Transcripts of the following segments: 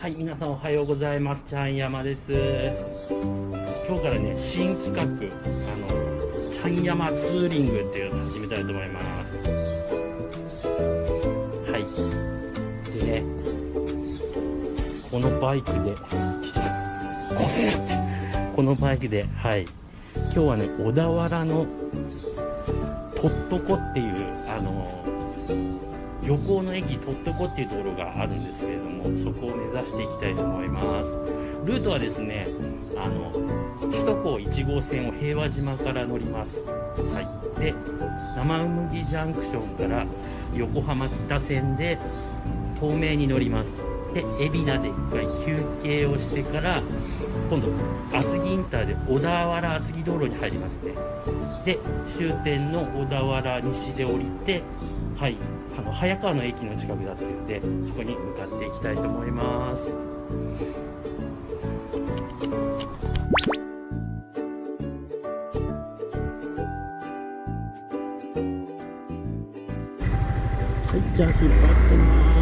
はい、皆さんおはようございます。ちゃんやまです。今日からね、新企画、ちゃんやまツーリングっていうのを始めたいと思います。はい。でね、このバイクで、はい。今日はね、小田原のとっとこっていう、漁港の駅とっとこっていうところがあるんですけれども、そこを目指していきたいと思います。ルートはですね、首都高1号線を平和島から乗ります。はい。で、生麦ジャンクションから横浜北線で東名に乗ります。で、海老名で一回休憩をしてから、今度、厚木インターで小田原厚木道路に入りますね。で、終点の小田原西で降りて、はい。早川の駅の近くだっていうんで、そこに向かっていきたいと思います。はい、じゃあ出発します。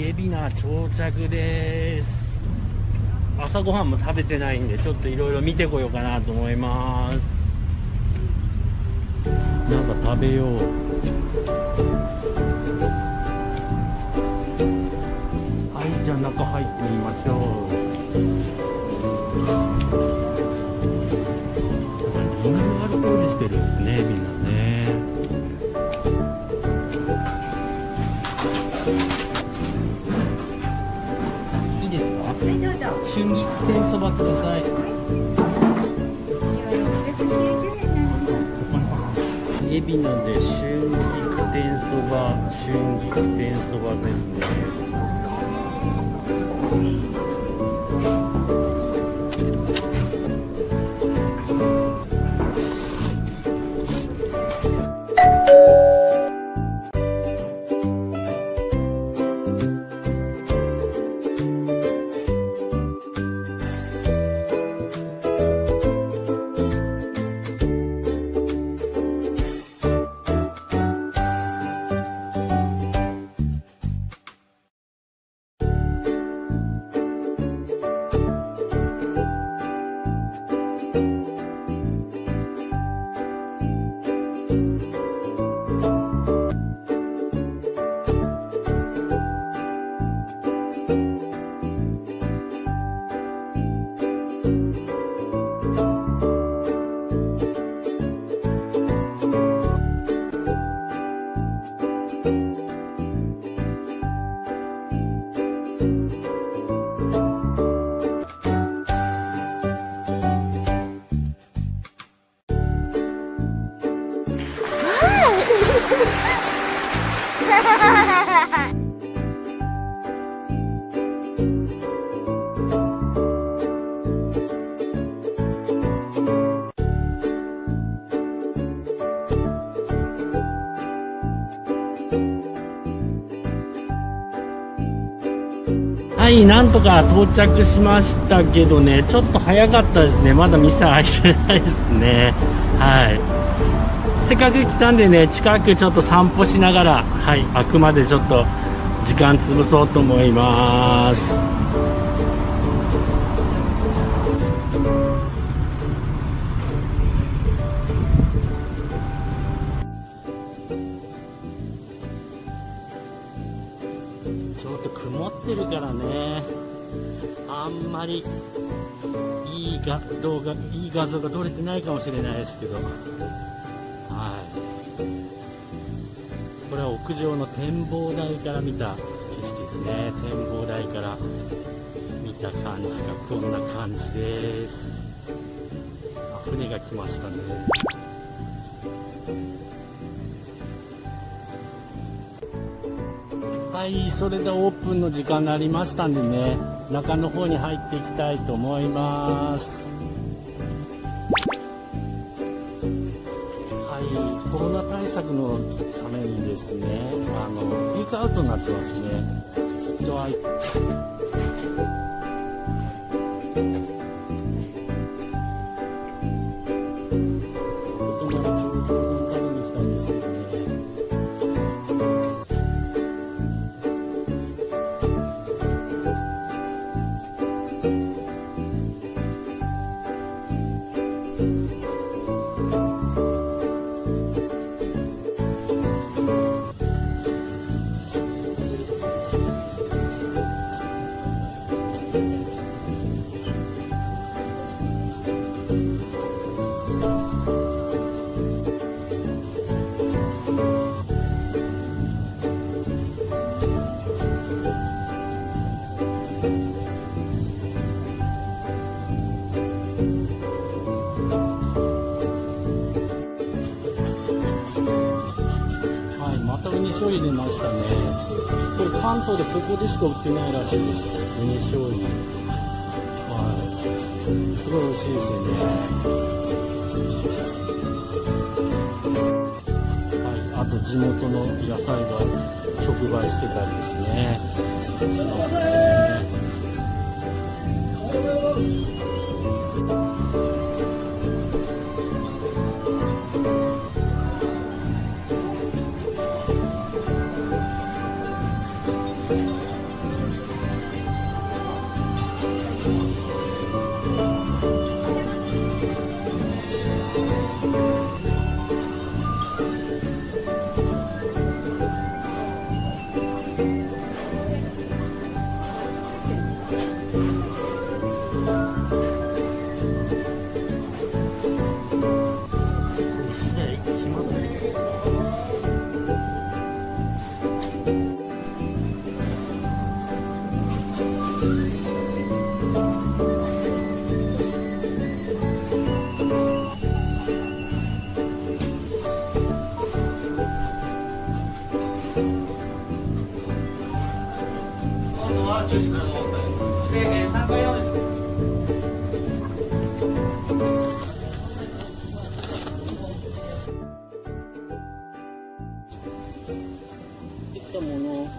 海老名到着です。朝ごはんも食べてないんで、ちょっといろいろ見てこようかなと思います。なんか食べよう。はい、じゃあ中入ってみましょう。リングアルコールしてるですね、みんなね。いいですか？はい、どうぞ。春菊天そばください。海老名で春菊天そばですね。はい、なんとか到着しましたけどね、ちょっと早かったですね。まだ店開いてないですね。はい。せっかく来たんでね、近くちょっと散歩しながら、はい、開くまでちょっと時間潰そうと思います。ちょっと曇ってるからね、あんまりいい画像が撮れてないかもしれないですけど、はい、これは屋上の展望台から見た景色ですね。展望台から見た感じがこんな感じです。船が来ましたね。はい、それでオープンの時間になりましたんでね、中の方に入っていきたいと思います。はい、コロナ対策のためにですね、テイクアウトになってますね。ウニ醤油出ましたね。これ関東でここでしか売ってないらしいです。ウニ醤油。はい。すごい美味しいですよね。はい。あと地元の野菜が直売してたりですね。しますね。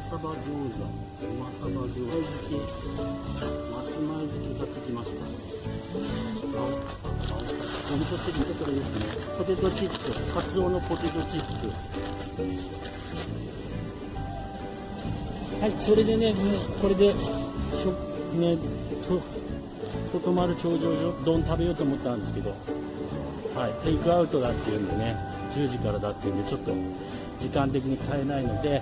サバ餃子、うまサバ餃子、松前漬け買ってきました。お味噌汁とこれですね。ポテトチップ、カツオのポテトチップ。はい、それでね、もうこれでとまる頂上丼食べようと思ったんですけど、はい、テイクアウトだっていうんでね、10時からだっていうんでちょっと時間的に買えないので、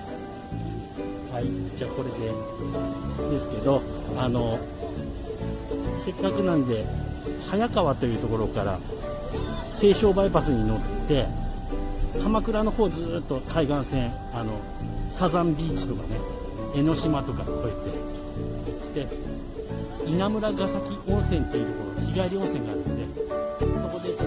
はい、じゃあこれでですけど、せっかくなんで早川というところから西湘バイパスに乗って鎌倉の方ずっと海岸線、サザンビーチとかね、江ノ島とかこうやってして稲村ヶ崎温泉っていうところ、日帰り温泉があるんで、そこでちょっと